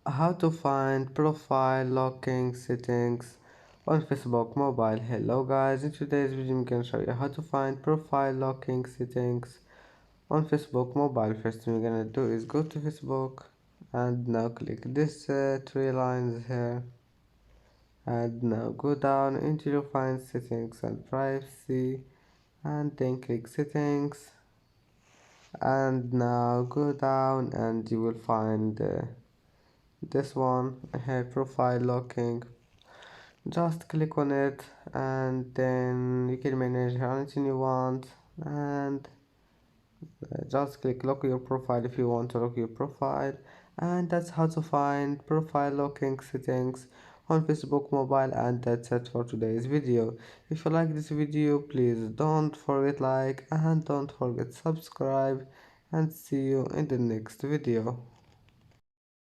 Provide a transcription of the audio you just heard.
How to find profile locking settings on Facebook mobile. Hello guys, in today's video I'm gonna show you how to find profile locking settings on Facebook mobile. First thing we're gonna do is go to Facebook and now click this three lines here, and now go down into your find settings and privacy, and then click settings, and now go down and you will find this one here, profile locking. Just click on it and then you can manage anything you want, and just click lock your profile if you want to lock your profile. And that's how to find profile locking settings on Facebook mobile. And that's it for today's video. If you like this video, please don't forget like and don't forget subscribe, and see you in the next video.